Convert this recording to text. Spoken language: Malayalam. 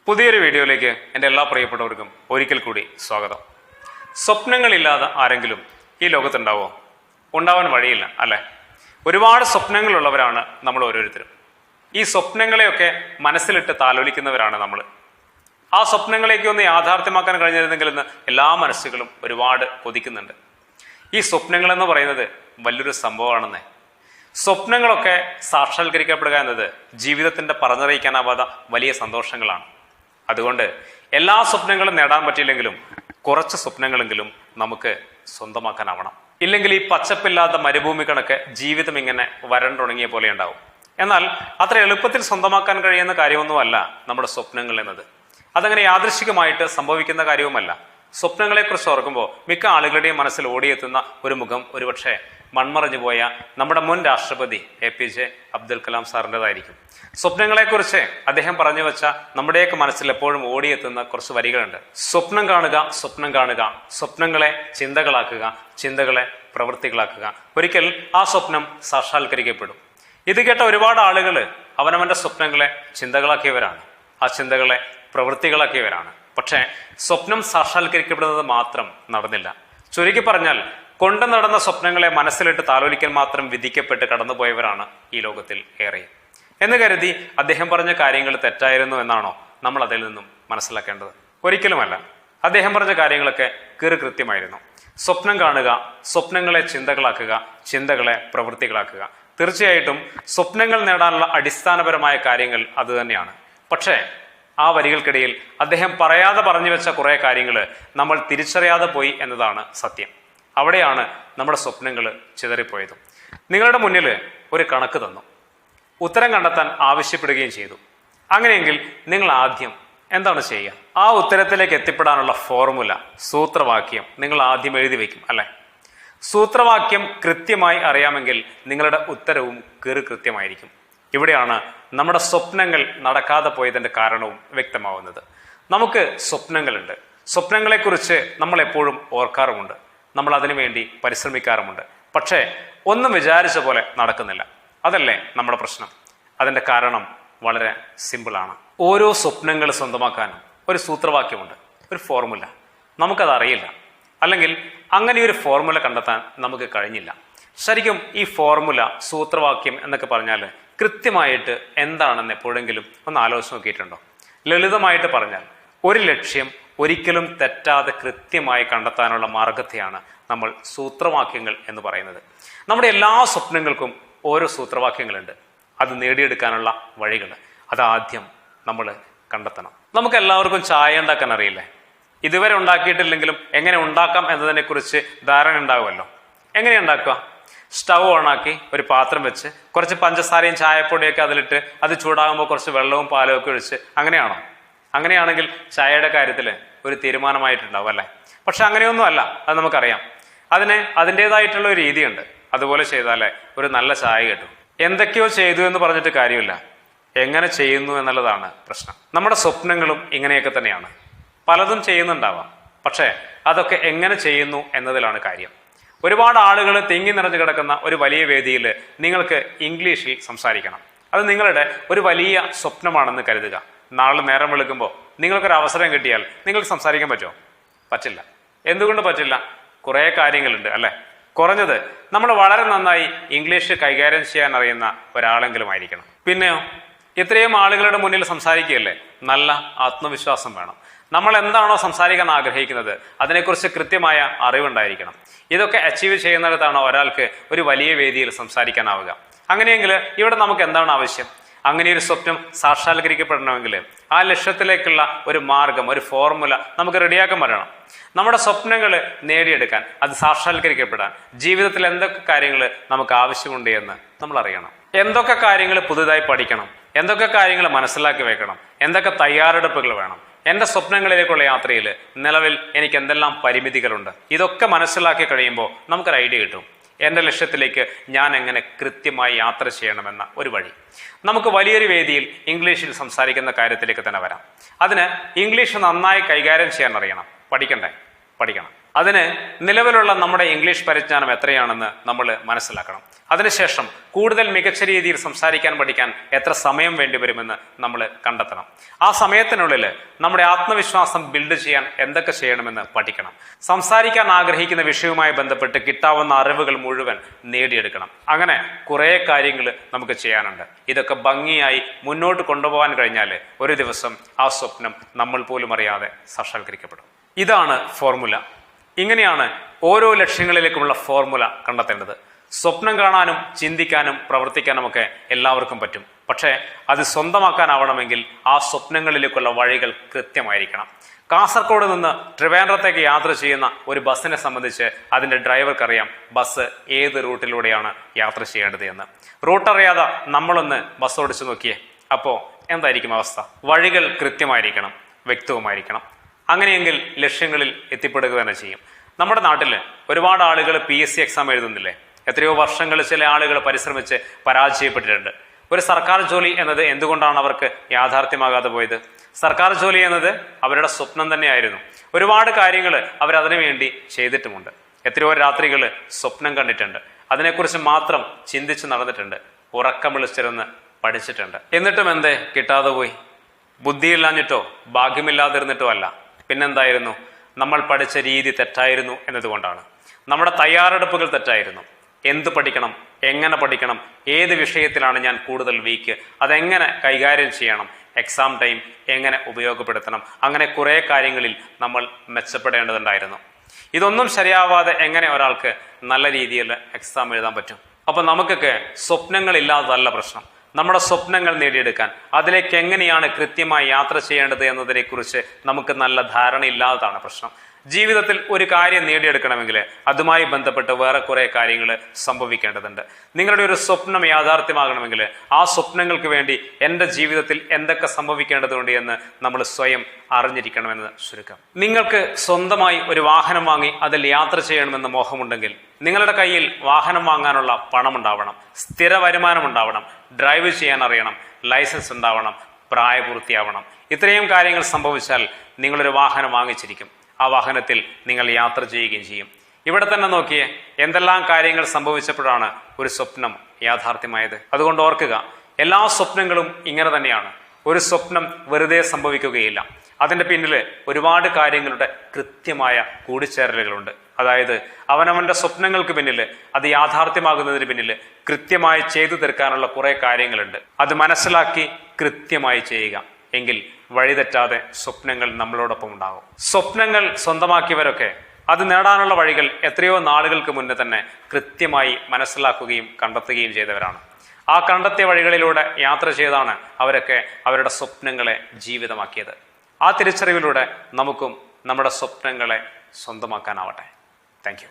പുതിയൊരു വീഡിയോയിലേക്ക് എൻ്റെ എല്ലാ പ്രിയപ്പെട്ടവർക്കും ഒരിക്കൽ കൂടി സ്വാഗതം. സ്വപ്നങ്ങളില്ലാതെ ആരെങ്കിലും ഈ ലോകത്തുണ്ടാവോ? ഉണ്ടാവാൻ വഴിയില്ല അല്ലേ? ഒരുപാട് സ്വപ്നങ്ങളുള്ളവരാണ് നമ്മൾ ഓരോരുത്തരും. ഈ സ്വപ്നങ്ങളെയൊക്കെ മനസ്സിലിട്ട് താലോലിക്കുന്നവരാണ് നമ്മൾ. ആ സ്വപ്നങ്ങളെയൊക്കെ ഒന്ന് യാഥാർത്ഥ്യമാക്കാൻ കഴിഞ്ഞിരുന്നെങ്കിൽ എന്ന് എല്ലാ മനസ്സുകളും ഒരുപാട് കൊതിക്കുന്നുണ്ട്. ഈ സ്വപ്നങ്ങളെന്ന് പറയുന്നത് വലിയൊരു സംഭവമാണെന്നേ. സ്വപ്നങ്ങളൊക്കെ സാക്ഷാത്കരിക്കപ്പെടുക എന്നത് ജീവിതത്തിന്റെ പറഞ്ഞറിയിക്കാനാവാത്ത വലിയ സന്തോഷങ്ങളാണ്. അതുകൊണ്ട് എല്ലാ സ്വപ്നങ്ങളും നേടാൻ പറ്റിയില്ലെങ്കിലും കുറച്ച് സ്വപ്നങ്ങളെങ്കിലും നമുക്ക് സ്വന്തമാക്കാനാവണം. ഇല്ലെങ്കിൽ ഈ പച്ചപ്പില്ലാത്ത മരുഭൂമി കണക്ക് ജീവിതം ഇങ്ങനെ വരണ്ടുണങ്ങിയ പോലെ ഉണ്ടാവും. എന്നാൽ അത്ര എളുപ്പത്തിൽ സ്വന്തമാക്കാൻ കഴിയുന്ന കാര്യമൊന്നുമല്ല നമ്മുടെ സ്വപ്നങ്ങൾ എന്നത്. അതങ്ങനെ യാദൃശ്ചികമായിട്ട് സംഭവിക്കുന്ന കാര്യവുമല്ല. സ്വപ്നങ്ങളെക്കുറിച്ച് ഓർക്കുമ്പോൾ മിക്ക ആളുകളുടെയും മനസ്സിൽ ഓടിയെത്തുന്ന ഒരു മുഖം ഒരുപക്ഷെ മൺമറഞ്ഞു പോയ നമ്മുടെ മുൻ രാഷ്ട്രപതി APJ അബ്ദുൽ കലാം സാറിൻ്റെതായിരിക്കും. സ്വപ്നങ്ങളെക്കുറിച്ച് അദ്ദേഹം പറഞ്ഞു വെച്ച നമ്മുടെയൊക്കെ മനസ്സിൽ എപ്പോഴും ഓടിയെത്തുന്ന കുറച്ച് വരികളുണ്ട്. സ്വപ്നം കാണുക, സ്വപ്നം കാണുക, സ്വപ്നങ്ങളെ ചിന്തകളാക്കുക, ചിന്തകളെ പ്രവൃത്തികളാക്കുക, ഒരിക്കൽ ആ സ്വപ്നം സാക്ഷാത്കരിക്കപ്പെടും. ഇത് കേട്ട ഒരുപാട് ആളുകൾ അവനവന്റെ സ്വപ്നങ്ങളെ ചിന്തകളാക്കിയവരാണ്, ആ ചിന്തകളെ പ്രവൃത്തികളാക്കിയവരാണ്. പക്ഷേ സ്വപ്നം സാക്ഷാത്കരിക്കപ്പെടുന്നത് മാത്രം നടന്നില്ല. ചുരുക്കി പറഞ്ഞാൽ കൊണ്ടു നടന്ന സ്വപ്നങ്ങളെ മനസ്സിലിട്ട് താലോലിക്കാൻ മാത്രം വിധിക്കപ്പെട്ട് കടന്നുപോയവരാണ് ഈ ലോകത്തിൽ ഏറെ. എന്ന് കരുതി അദ്ദേഹം പറഞ്ഞ കാര്യങ്ങൾ തെറ്റായിരുന്നു എന്നാണോ നമ്മൾ അതിൽ നിന്നും മനസ്സിലാക്കേണ്ടത്? ഒരിക്കലുമല്ല. അദ്ദേഹം പറഞ്ഞ കാര്യങ്ങളൊക്കെ കൃത്യമായിരുന്നു. സ്വപ്നം കാണുക, സ്വപ്നങ്ങളെ ചിന്തകളാക്കുക, ചിന്തകളെ പ്രവൃത്തികളാക്കുക. തീർച്ചയായിട്ടും സ്വപ്നങ്ങൾ നേടാനുള്ള അടിസ്ഥാനപരമായ കാര്യങ്ങൾ അത് തന്നെയാണ്. പക്ഷേ ആ വരികൾക്കിടയിൽ അദ്ദേഹം പറയാതെ പറഞ്ഞു വെച്ച കുറെ കാര്യങ്ങൾ നമ്മൾ തിരിച്ചറിയാതെ പോയി എന്നതാണ് സത്യം. അവിടെയാണ് നമ്മുടെ സ്വപ്നങ്ങൾ ചിതറിപ്പോയതും. നിങ്ങളുടെ മുന്നിൽ ഒരു കണക്ക് തന്നു, ഉത്തരം കണ്ടെത്താൻ ആവശ്യപ്പെടുകയും ചെയ്തു. അങ്ങനെയെങ്കിൽ നിങ്ങൾ ആദ്യം എന്താണ് ചെയ്യുക? ആ ഉത്തരത്തിലേക്ക് എത്തിപ്പെടാനുള്ള ഫോർമുല, സൂത്രവാക്യം നിങ്ങൾ ആദ്യം എഴുതി വയ്ക്കും അല്ലെ? സൂത്രവാക്യം കൃത്യമായി അറിയാമെങ്കിൽ നിങ്ങളുടെ ഉത്തരവും കൃത്യമായിരിക്കും. ഇവിടെയാണ് നമ്മുടെ സ്വപ്നങ്ങൾ നടക്കാതെ പോയതിന്റെ കാരണവും വ്യക്തമാവുന്നത്. നമുക്ക് സ്വപ്നങ്ങളുണ്ട്. സ്വപ്നങ്ങളെക്കുറിച്ച് നമ്മൾ എപ്പോഴും ഓർക്കാറുമുണ്ട്, നമ്മൾ അതിനുവേണ്ടി പരിശ്രമിക്കാറുമുണ്ട്. പക്ഷേ ഒന്നും വിചാരിച്ച പോലെ നടക്കുന്നില്ല. അതല്ലേ നമ്മുടെ പ്രശ്നം? അതിന്റെ കാരണം വളരെ സിമ്പിളാണ്. ഓരോ സ്വപ്നങ്ങൾ സ്വന്തമാക്കാനും ഒരു സൂത്രവാക്യമുണ്ട്, ഒരു ഫോർമുല. നമുക്കത് അറിയില്ല, അല്ലെങ്കിൽ അങ്ങനെ ഒരു ഫോർമുല കണ്ടെത്താൻ നമുക്ക് കഴിഞ്ഞില്ല. ശരിക്കും ഈ ഫോർമുല, സൂത്രവാക്യം എന്നൊക്കെ പറഞ്ഞാൽ കൃത്യമായിട്ട് എന്താണെന്ന് എപ്പോഴെങ്കിലും ഒന്ന് ആലോചിച്ച് നോക്കിയിട്ടുണ്ടോ? ലളിതമായിട്ട് പറഞ്ഞാൽ ഒരു ലക്ഷ്യം ഒരിക്കലും തെറ്റാതെ കൃത്യമായി കണ്ടെത്താനുള്ള മാർഗത്തെയാണ് നമ്മൾ സൂത്രവാക്യങ്ങൾ എന്ന് പറയുന്നത്. നമ്മുടെ എല്ലാ സ്വപ്നങ്ങൾക്കും ഓരോ സൂത്രവാക്യങ്ങളുണ്ട്. അത് നേടിയെടുക്കാനുള്ള വഴികൾ അതാദ്യം നമ്മൾ കണ്ടെത്തണം. നമുക്ക് എല്ലാവർക്കും ചായ ഉണ്ടാക്കാൻ അറിയില്ലേ? ഇതുവരെ ഉണ്ടാക്കിയിട്ടില്ലെങ്കിലും എങ്ങനെ ഉണ്ടാക്കാം എന്നതിനെ കുറിച്ച് ധാരണ ഉണ്ടാവുമല്ലോ. എങ്ങനെ ഉണ്ടാക്കുക? സ്റ്റൗ ഓണാക്കി ഒരു പാത്രം വെച്ച് കുറച്ച് പഞ്ചസാരയും ചായപ്പൊടിയൊക്കെ അതിലിട്ട് അത് ചൂടാകുമ്പോൾ കുറച്ച് വെള്ളവും പാലും ഒക്കെ ഒഴിച്ച്, അങ്ങനെയാണോ? അങ്ങനെയാണെങ്കിൽ ചായയുടെ കാര്യത്തിൽ ഒരു തീരുമാനമായിട്ടുണ്ടാവും അല്ലേ? പക്ഷെ അങ്ങനെയൊന്നും അല്ല, അത് നമുക്കറിയാം. അതിൻ്റെതായിട്ടുള്ള ഒരു രീതിയുണ്ട്. അതുപോലെ ചെയ്താലേ ഒരു നല്ല ചായ കിട്ടും. എന്തൊക്കെയോ ചെയ്തു എന്ന് പറഞ്ഞിട്ട് കാര്യമില്ല, എങ്ങനെ ചെയ്യുന്നു എന്നുള്ളതാണ് പ്രശ്നം. നമ്മുടെ സ്വപ്നങ്ങളും ഇങ്ങനെയൊക്കെ തന്നെയാണ്. പലതും ചെയ്യുന്നുണ്ടാവാം, പക്ഷേ അതൊക്കെ എങ്ങനെ ചെയ്യുന്നു എന്നതിലാണ് കാര്യം. ഒരുപാട് ആളുകൾ തിങ്ങി നിറഞ്ഞു കിടക്കുന്ന ഒരു വലിയ വേദിയിൽ നിങ്ങൾക്ക് ഇംഗ്ലീഷിൽ സംസാരിക്കണം. അത് നിങ്ങളുടെ ഒരു വലിയ സ്വപ്നമാണെന്ന് കരുതുക. നാളെ നേരം വെളുക്കുമ്പോൾ നിങ്ങൾക്കൊരു അവസരം കിട്ടിയാൽ നിങ്ങൾക്ക് സംസാരിക്കാൻ പറ്റുമോ? പറ്റില്ല. എന്തുകൊണ്ട് പറ്റില്ല? കുറേ കാര്യങ്ങളുണ്ട് അല്ലെ? കുറഞ്ഞത് നമ്മൾ വളരെ നന്നായി ഇംഗ്ലീഷ് കൈകാര്യം ചെയ്യാൻ അറിയുന്ന ഒരാളെങ്കിലും ആയിരിക്കണം. പിന്നെയോ, ഇത്രയും ആളുകളുടെ മുന്നിൽ സംസാരിക്കുകയല്ലേ, നല്ല ആത്മവിശ്വാസം വേണം. നമ്മൾ എന്താണോ സംസാരിക്കാൻ ആഗ്രഹിക്കുന്നത് അതിനെക്കുറിച്ച് കൃത്യമായ അറിവുണ്ടായിരിക്കണം. ഇതൊക്കെ അച്ചീവ് ചെയ്യുന്നിടത്താണ് ഒരാൾക്ക് ഒരു വലിയ വേദിയിൽ സംസാരിക്കാനാവുക. അങ്ങനെയെങ്കിൽ ഇവിടെ നമുക്ക് എന്താണ് ആവശ്യം? അങ്ങനെ ഒരു സ്വപ്നം സാക്ഷാത്കരിക്കപ്പെടണമെങ്കിൽ ആ ലക്ഷ്യത്തിലേക്കുള്ള ഒരു മാർഗം, ഒരു ഫോർമുല നമുക്ക് റെഡിയാക്കാൻ വരണം. നമ്മുടെ സ്വപ്നങ്ങൾ നേടിയെടുക്കാൻ, അത് സാക്ഷാത്കരിക്കപ്പെടാൻ ജീവിതത്തിൽ എന്തൊക്കെ കാര്യങ്ങൾ നമുക്ക് ആവശ്യമുണ്ട് എന്ന് നമ്മൾ അറിയണം. എന്തൊക്കെ കാര്യങ്ങൾ പുതുതായി പഠിക്കണം, എന്തൊക്കെ കാര്യങ്ങൾ മനസ്സിലാക്കി വെക്കണം, എന്തൊക്കെ തയ്യാറെടുപ്പുകൾ വേണം. എൻ്റെ സ്വപ്നങ്ങളിലേക്കുള്ള യാത്രയിൽ നിലവിൽ എനിക്ക് എന്തെല്ലാം പരിമിതികളുണ്ട്, ഇതൊക്കെ മനസ്സിലാക്കി കഴിയുമ്പോൾ നമുക്കൊരു ഐഡിയ കിട്ടും. എൻ്റെ ലക്ഷ്യത്തിലേക്ക് ഞാൻ എങ്ങനെ കൃത്യമായി യാത്ര ചെയ്യണമെന്ന ഒരു വഴി. നമുക്ക് വലിയൊരു വേദിയിൽ ഇംഗ്ലീഷിൽ സംസാരിക്കുന്ന കാര്യത്തിലേക്ക് തന്നെ വരാം. അതിന് ഇംഗ്ലീഷ് നന്നായി കൈകാര്യം ചെയ്യാൻ അറിയണം. പഠിക്കണം. അതിന് നിലവിലുള്ള നമ്മുടെ ഇംഗ്ലീഷ് പരിജ്ഞാനം എത്രയാണെന്ന് നമ്മൾ മനസ്സിലാക്കണം. അതിനുശേഷം കൂടുതൽ മികച്ച രീതിയിൽ സംസാരിക്കാൻ പഠിക്കാൻ എത്ര സമയം വേണ്ടിവരുമെന്ന് നമ്മൾ കണ്ടെത്തണം. ആ സമയത്തിനുള്ളിൽ നമ്മുടെ ആത്മവിശ്വാസം ബിൽഡ് ചെയ്യാൻ എന്തൊക്കെ ചെയ്യണമെന്ന് പഠിക്കണം. സംസാരിക്കാൻ ആഗ്രഹിക്കുന്ന വിഷയവുമായി ബന്ധപ്പെട്ട് കിട്ടാവുന്ന അറിവുകൾ മുഴുവൻ നേടിയെടുക്കണം. അങ്ങനെ കുറേ കാര്യങ്ങൾ നമുക്ക് ചെയ്യാനുണ്ട്. ഇതൊക്കെ ഭംഗിയായി മുന്നോട്ട് കൊണ്ടുപോകാൻ കഴിഞ്ഞാൽ ഒരു ദിവസം ആ സ്വപ്നം നമ്മൾ പോലും അറിയാതെ സാക്ഷാത്കരിക്കപ്പെടും. ഇതാണ് ഫോർമുല. ഇങ്ങനെയാണ് ഓരോ ലക്ഷ്യങ്ങളിലേക്കുമുള്ള ഫോർമുല കണ്ടെത്തേണ്ടത്. സ്വപ്നം കാണാനും ചിന്തിക്കാനും പ്രവർത്തിക്കാനും ഒക്കെ എല്ലാവർക്കും പറ്റും. പക്ഷേ അത് സ്വന്തമാക്കാനാവണമെങ്കിൽ ആ സ്വപ്നങ്ങളിലേക്കുള്ള വഴികൾ കൃത്യമായിരിക്കണം. കാസർഗോഡ് നിന്ന് ട്രിവാൻഡ്രത്തേക്ക് യാത്ര ചെയ്യുന്ന ഒരു ബസ്സിനെ സംബന്ധിച്ച് അതിന്റെ ഡ്രൈവർക്കറിയാം ബസ് ഏത് റൂട്ടിലൂടെയാണ് യാത്ര ചെയ്യേണ്ടത് എന്ന്. റൂട്ട് അറിയാതെ നമ്മളൊന്ന് ബസ് ഓടിച്ചു നോക്കിയേ, അപ്പോൾ എന്തായിരിക്കും അവസ്ഥ? വഴികൾ കൃത്യമായിരിക്കണം, വ്യക്തവുമായിരിക്കണം. അങ്ങനെയെങ്കിൽ ലക്ഷ്യങ്ങളിൽ എത്തിപ്പെടുക തന്നെ ചെയ്യും. നമ്മുടെ നാട്ടിൽ ഒരുപാട് ആളുകൾ PSC എക്സാം എഴുതുന്നില്ലേ? എത്രയോ വർഷങ്ങൾ ചില ആളുകൾ പരിശ്രമിച്ച് പരാജയപ്പെട്ടിട്ടുണ്ട്. ഒരു സർക്കാർ ജോലി എന്നത് എന്തുകൊണ്ടാണ് അവർക്ക് യാഥാർത്ഥ്യമാകാതെ പോയത്? സർക്കാർ ജോലി എന്നത് അവരുടെ സ്വപ്നം തന്നെയായിരുന്നു. ഒരുപാട് കാര്യങ്ങൾ അവരതിനു വേണ്ടി ചെയ്തിട്ടുമുണ്ട്. എത്രയോ രാത്രികൾ സ്വപ്നം കണ്ടിട്ടുണ്ട്. അതിനെക്കുറിച്ച് മാത്രം ചിന്തിച്ച് നടന്നിട്ടുണ്ട്. ഉറക്കം വിളിച്ചിരുന്ന് പഠിച്ചിട്ടുണ്ട്. എന്നിട്ടും എന്തേ കിട്ടാതെ പോയി? ബുദ്ധിയില്ലാഞ്ഞിട്ടോ ഭാഗ്യമില്ലാതിരുന്നിട്ടോ അല്ല. പിന്നെന്തായിരുന്നു? നമ്മൾ പഠിച്ച രീതി തെറ്റായിരുന്നു എന്നതുകൊണ്ടാണ്. നമ്മുടെ തയ്യാറെടുപ്പുകൾ തെറ്റായിരുന്നു. എന്ത് പഠിക്കണം, എങ്ങനെ പഠിക്കണം, ഏത് വിഷയത്തിലാണ് ഞാൻ കൂടുതൽ വീക്ക്, അതെങ്ങനെ കൈകാര്യം ചെയ്യണം, എക്സാം ടൈം എങ്ങനെ ഉപയോഗപ്പെടുത്തണം, അങ്ങനെ കുറേ കാര്യങ്ങളിൽ നമ്മൾ മെച്ചപ്പെടേണ്ടതുണ്ടായിരുന്നു. ഇതൊന്നും ശരിയാവാതെ എങ്ങനെ ഒരാൾക്ക് നല്ല രീതിയിൽ എക്സാം എഴുതാൻ പറ്റും? അപ്പൊ നമുക്കൊക്കെ സ്വപ്നങ്ങളില്ലാത്തതല്ല പ്രശ്നം. നമ്മുടെ സ്വപ്നങ്ങൾ നേടിയെടുക്കാൻ അതിലേക്ക് എങ്ങനെയാണ് കൃത്യമായി യാത്ര ചെയ്യേണ്ടത് എന്നതിനെ കുറിച്ച് നമുക്ക് നല്ല ധാരണയില്ലാത്തതാണ് പ്രശ്നം. ജീവിതത്തിൽ ഒരു കാര്യം നേടിയെടുക്കണമെങ്കിൽ അതുമായി ബന്ധപ്പെട്ട് വേറെ കുറെ കാര്യങ്ങൾ സംഭവിക്കേണ്ടതുണ്ട്. നിങ്ങളുടെ ഒരു സ്വപ്നം യാഥാർത്ഥ്യമാകണമെങ്കിൽ ആ സ്വപ്നങ്ങൾക്ക് വേണ്ടി എൻ്റെ ജീവിതത്തിൽ എന്തൊക്കെ സംഭവിക്കേണ്ടതുണ്ട് എന്ന് നമ്മൾ സ്വയം അറിഞ്ഞിരിക്കണമെന്ന് ചുരുക്കം. നിങ്ങൾക്ക് സ്വന്തമായി ഒരു വാഹനം വാങ്ങി അതിൽ യാത്ര ചെയ്യണമെന്ന് മോഹമുണ്ടെങ്കിൽ നിങ്ങളുടെ കയ്യിൽ വാഹനം വാങ്ങാനുള്ള പണം ഉണ്ടാവണം, സ്ഥിര വരുമാനം ഉണ്ടാവണം, ഡ്രൈവ് ചെയ്യാൻ അറിയണം, ലൈസൻസ് ഉണ്ടാവണം, പ്രായപൂർത്തിയാവണം. ഇത്രയും കാര്യങ്ങൾ സംഭവിച്ചാൽ നിങ്ങളൊരു വാഹനം വാങ്ങിച്ചിരിക്കും. ആ വാഹനത്തിൽ നിങ്ങൾ യാത്ര ചെയ്യുകയും ചെയ്യും. ഇവിടെ തന്നെ നോക്കിയേ, എന്തെല്ലാം കാര്യങ്ങൾ സംഭവിച്ചപ്പോഴാണ് ഒരു സ്വപ്നം യാഥാർത്ഥ്യമായത്. അതുകൊണ്ട് ഓർക്കുക, എല്ലാ സ്വപ്നങ്ങളും ഇങ്ങനെ തന്നെയാണ്. ഒരു സ്വപ്നം വെറുതെ സംഭവിക്കുകയില്ല. അതിന്റെ പിന്നിൽ ഒരുപാട് കാര്യങ്ങളുടെ കൃത്യമായ കൂടിച്ചേരലുകളുണ്ട്. അതായത് അവനവന്റെ സ്വപ്നങ്ങൾക്ക് പിന്നിൽ, അത് യാഥാർത്ഥ്യമാകുന്നതിന് പിന്നിൽ കൃത്യമായി ചെയ്തു തീർക്കാനുള്ള കുറെ കാര്യങ്ങളുണ്ട്. അത് മനസ്സിലാക്കി കൃത്യമായി ചെയ്യുക. എങ്കിൽ വഴിതെറ്റാതെ സ്വപ്നങ്ങൾ നമ്മളോടൊപ്പം ഉണ്ടാകും. സ്വപ്നങ്ങൾ സ്വന്തമാക്കിയവരൊക്കെ അത് നേടാനുള്ള വഴികൾ എത്രയോ നാളുകൾക്ക് മുന്നേ തന്നെ കൃത്യമായി മനസ്സിലാക്കുകയും കണ്ടെത്തുകയും ചെയ്തവരാണ്. ആ കണ്ടെത്തിയ വഴികളിലൂടെ യാത്ര ചെയ്താണ് അവരൊക്കെ അവരുടെ സ്വപ്നങ്ങളെ ജീവിതമാക്കിയത്. ആ തിരിച്ചറിവിലൂടെ നമുക്കും നമ്മുടെ സ്വപ്നങ്ങളെ സ്വന്തമാക്കാനാവട്ടെ. Thank you.